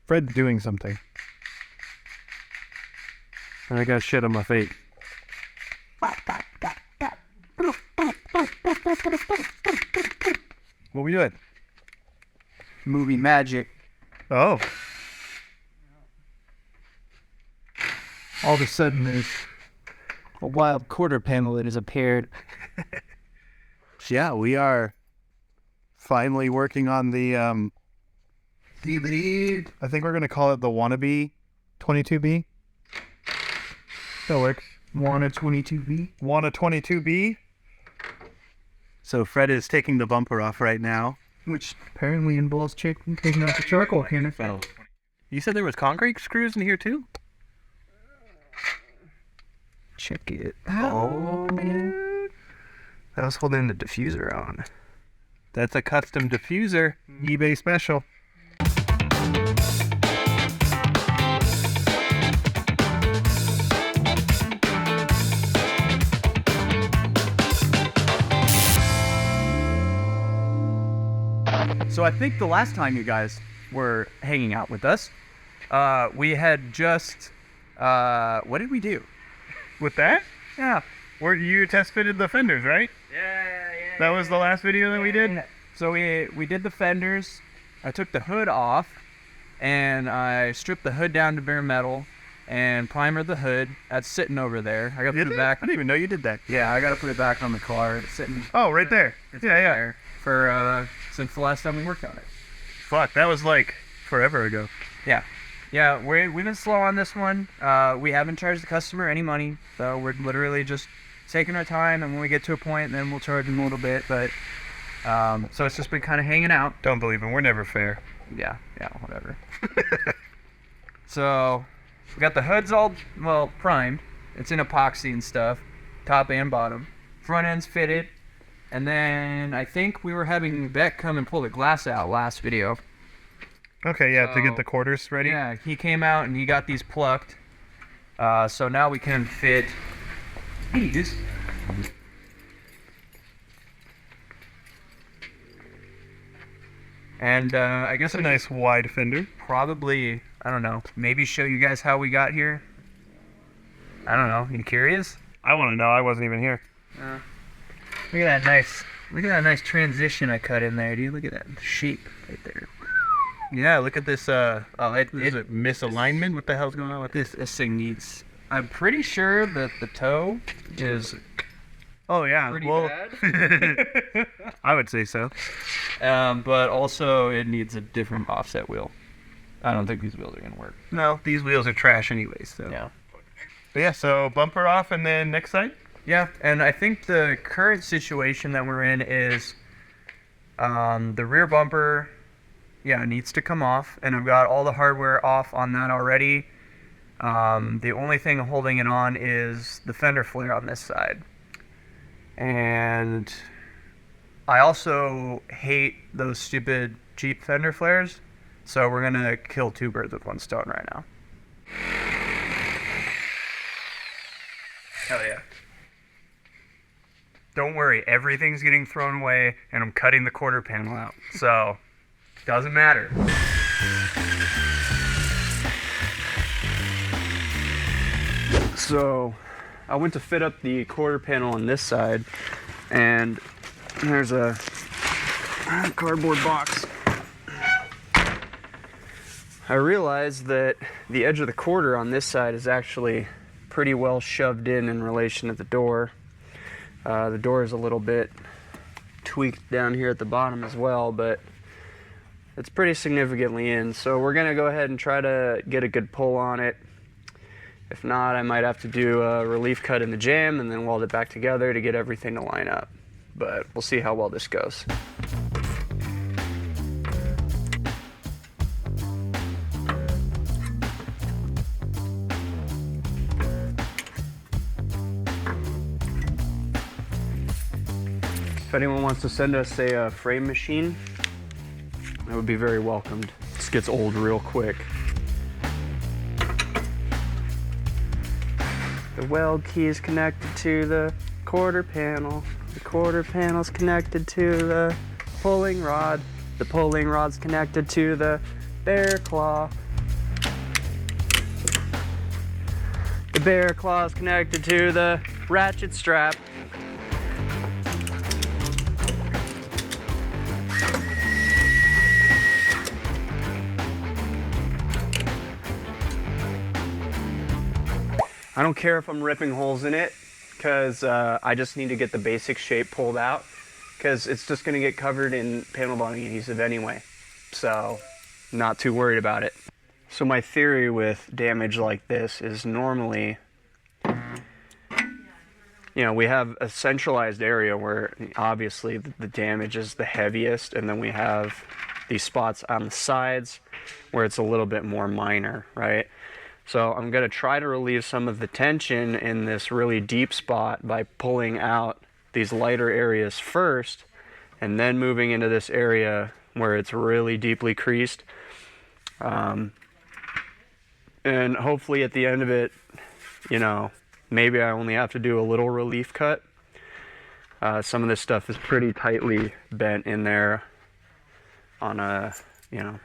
Fred's doing something. And I got shit on my feet. What we doing? Movie magic. Oh. All of a sudden, there's a wild quarter panel that has appeared. Yeah, we are finally working on the, I think we're going to call it the Wannabe 22B. That works. Wanna 22B? Wanna 22B. So Fred is taking the bumper off right now. Which apparently involves taking out the charcoal cannon. You said there was concrete screws in here too? Check it. Oh, man. I was holding the diffuser on. That's a custom diffuser. eBay special. So I think the last time you guys were hanging out with us, we had just, what did we do? With that? Yeah. Where you test fitted the fenders, right? Yeah. That was the last video that we did? So we did the fenders. I took the hood off, and I stripped the hood down to bare metal, and primered the hood. That's sitting over there. I got to put it back. I didn't even know you did that. Yeah, I got to put it back on the car. It's sitting. Oh, right there. It's Yeah. there for since the last time we worked on it. Fuck, that was like forever ago. Yeah, we've been slow on this one. We haven't charged the customer any money, so we're literally just taking our time, and when we get to a point, then we'll charge them a little bit, but so it's just been kind of hanging out. Don't believe him. We're never fair. Yeah, whatever. So we got the hoods all primed. It's in epoxy and stuff, top and bottom. Front end's fitted, and then I think we were having Beck come and pull the glass out last video. Okay, yeah, to get the quarters ready. Yeah, he came out and he got these plucked. So now we can fit these. And I guess A nice wide fender. probably, I don't know, maybe show you guys how we got here. I don't know. You curious? I want to know. I wasn't even here. Look at that nice transition I cut in there, dude. Look at that shape right there. Yeah, look at this. Is it it misalignment? What the hell's going on with this? this thing needs. I'm pretty sure that the toe is Oh yeah. pretty Well, bad. I would say so. But also it needs a different offset wheel. I don't think these wheels are gonna work. No, these wheels are trash anyways. So. Yeah. But yeah. So bumper off, and then next side. Yeah, and I think the current situation that we're in is the rear bumper, needs to come off, and I've got all the hardware off on that already. The only thing holding it on is the fender flare on this side. And I also hate those stupid cheap fender flares, so we're gonna kill two birds with one stone right now. Hell yeah. Don't worry, everything's getting thrown away, and I'm cutting the quarter panel out, so doesn't matter. So I went to fit up the quarter panel on this side, and there's a cardboard box. I realized that the edge of the quarter on this side is actually pretty well shoved in relation to the door. The door is a little bit tweaked down here at the bottom as well, but it's pretty significantly in. So we're gonna go ahead and try to get a good pull on it. If not, I might have to do a relief cut in the jam and then weld it back together to get everything to line up. But we'll see how well this goes. If anyone wants to send us a frame machine, that would be very welcomed. This gets old real quick. The weld key is connected to the quarter panel. The quarter panel's connected to the pulling rod. The pulling rod's connected to the bear claw. The bear claw is connected to the ratchet strap. I don't care if I'm ripping holes in it, because I just need to get the basic shape pulled out, because it's just going to get covered in panel bonding adhesive anyway. So, not too worried about it. So my theory with damage like this is normally, you know, we have a centralized area where obviously the damage is the heaviest, and then we have these spots on the sides where it's a little bit more minor, right? So I'm going to try to relieve some of the tension in this really deep spot by pulling out these lighter areas first, and then moving into this area where it's really deeply creased. And hopefully at the end of it, you know, maybe I only have to do a little relief cut. Some of this stuff is pretty tightly bent in there on a, you know,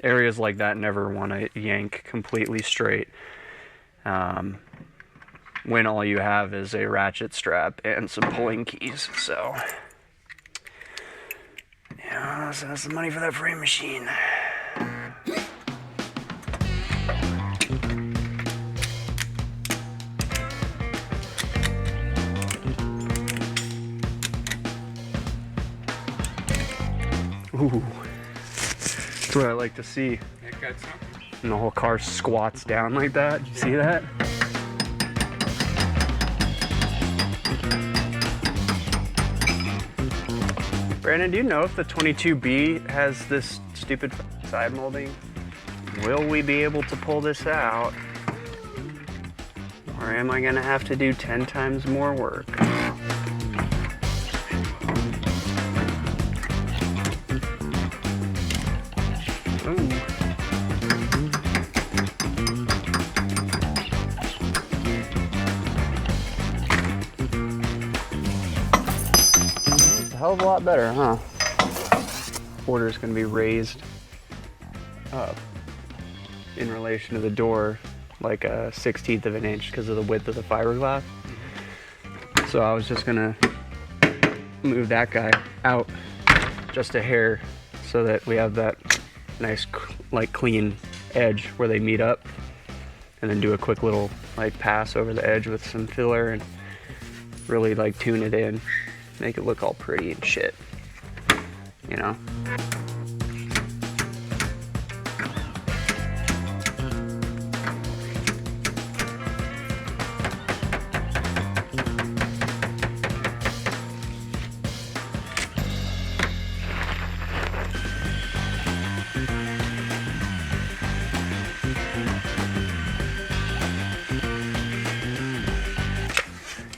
areas like that never want to yank completely straight when all you have is a ratchet strap and some pulling keys. So yeah, so that's the money for that frame machine. Ooh, that's what I like to see. And the whole car squats down like that. Did you see that? Brandon, do you know if the 22B has this stupid side molding? Will we be able to pull this out? Or am I gonna have to do 10 times more work? Hell of a lot better, huh? Border is going to be raised up in relation to the door like a 1/16 of an inch because of the width of the fiberglass. So I was just going to move that guy out just a hair so that we have that nice like clean edge where they meet up, and then do a quick little like pass over the edge with some filler and really like tune it in. Make it look all pretty and shit, you know?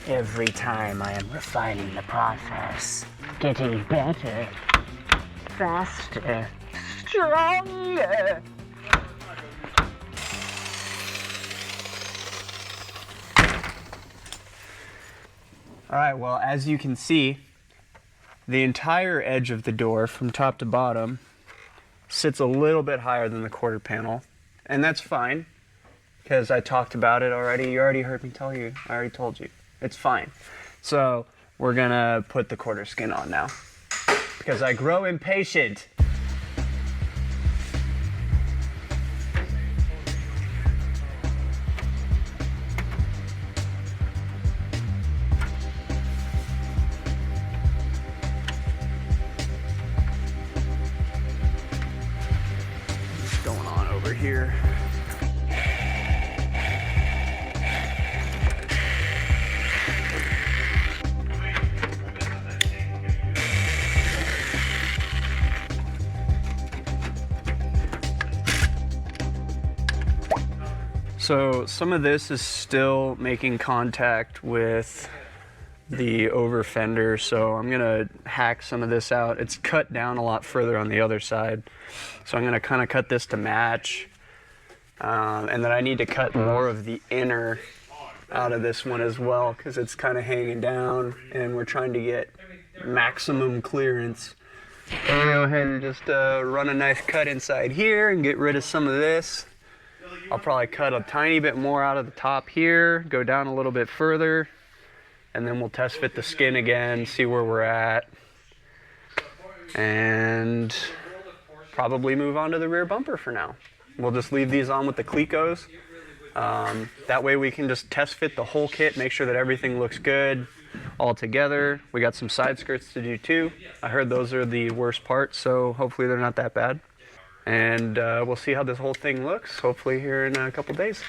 Every time I am refining the process, getting better, faster, stronger. All right, well, as you can see, the entire edge of the door from top to bottom sits a little bit higher than the quarter panel, and that's fine because I talked about it already. You already heard me tell you. I already told you. It's fine. So we're gonna put the quarter skin on now because I grow impatient. What's going on over here? So some of this is still making contact with the over fender, so I'm gonna hack some of this out. It's cut down a lot further on the other side, so I'm gonna kind of cut this to match, and then I need to cut more of the inner out of this one as well because it's kind of hanging down and we're trying to get maximum clearance. I'm gonna go ahead and just run a nice cut inside here and get rid of some of this. I'll probably cut a tiny bit more out of the top here, go down a little bit further, and then we'll test fit the skin again, see where we're at, and probably move on to the rear bumper for now. We'll just leave these on with the Clecos. That way we can just test fit the whole kit, make sure that everything looks good all together. We got some side skirts to do too. I heard those are the worst part, so hopefully they're not that bad. And we'll see how this whole thing looks, hopefully here in a couple days.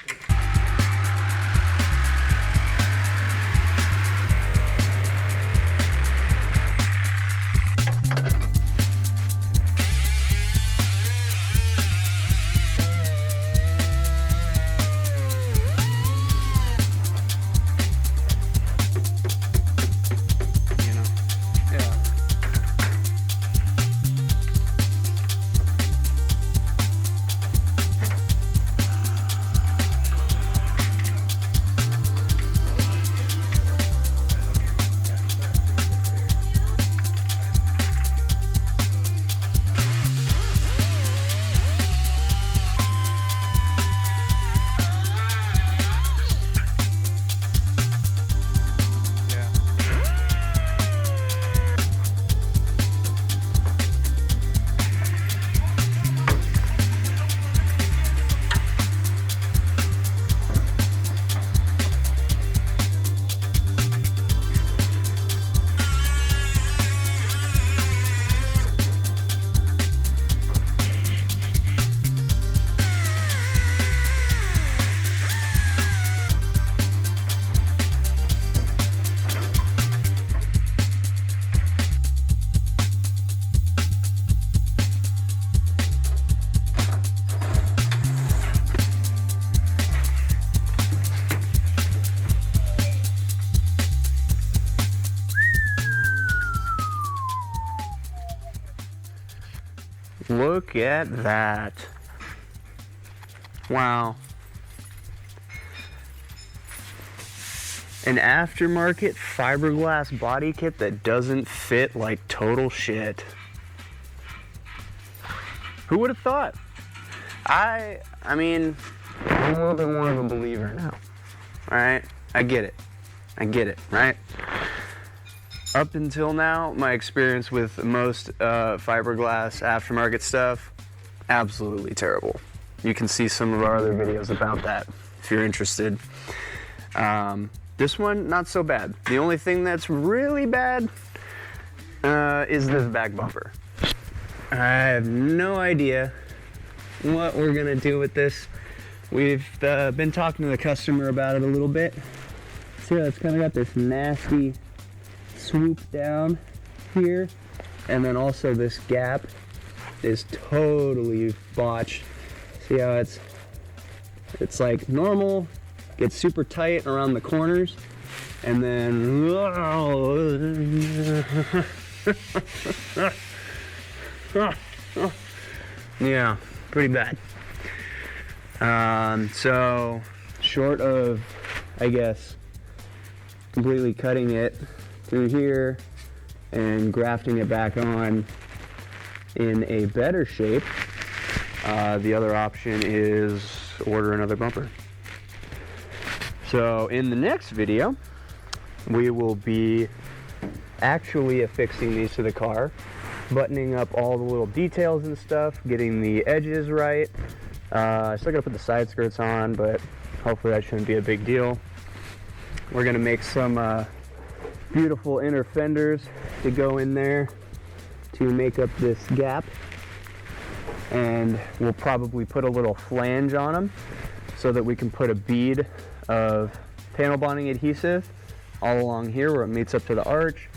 Look at that. Wow. An aftermarket fiberglass body kit that doesn't fit like total shit. Who would have thought? I mean, I'm a little bit more of a believer now. Alright? I get it, right? Up until now, my experience with most fiberglass aftermarket stuff, absolutely terrible. You can see some of our other videos about that if you're interested. This one, not so bad. The only thing that's really bad is this back bumper. I have no idea what we're gonna do with this. We've been talking to the customer about it a little bit. See how it's kind of got this nasty swoop down here, and then also this gap is totally botched. See how it's like normal, gets super tight around the corners, and then yeah, pretty bad. So short of, I guess, completely cutting it through here and grafting it back on in a better shape, the other option is order another bumper. So in the next video, we will be actually affixing these to the car, buttoning up all the little details and stuff, getting the edges right. I still gotta put the side skirts on, but hopefully that shouldn't be a big deal. We're gonna make some beautiful inner fenders to go in there to make up this gap, and we'll probably put a little flange on them so that we can put a bead of panel bonding adhesive all along here where it meets up to the arch,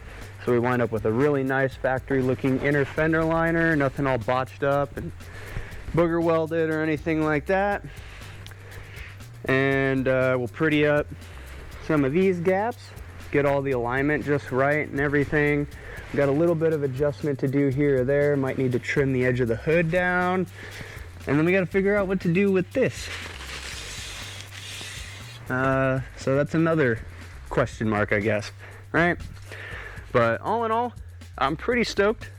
so we wind up with a really nice factory looking inner fender liner, nothing all botched up and booger welded or anything like that. And we'll pretty up some of these gaps, get all the alignment just right and everything. Got a little bit of adjustment to do here or there, might need to trim the edge of the hood down, and then we got to figure out what to do with this. So that's another question mark, I guess, right? But all in all, I'm pretty stoked.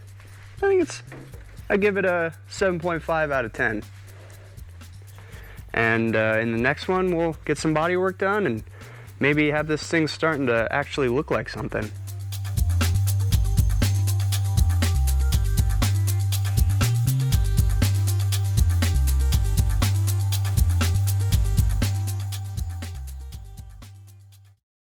I give it a 7.5 out of 10. And in the next one, we'll get some body work done and maybe have this thing starting to actually look like something.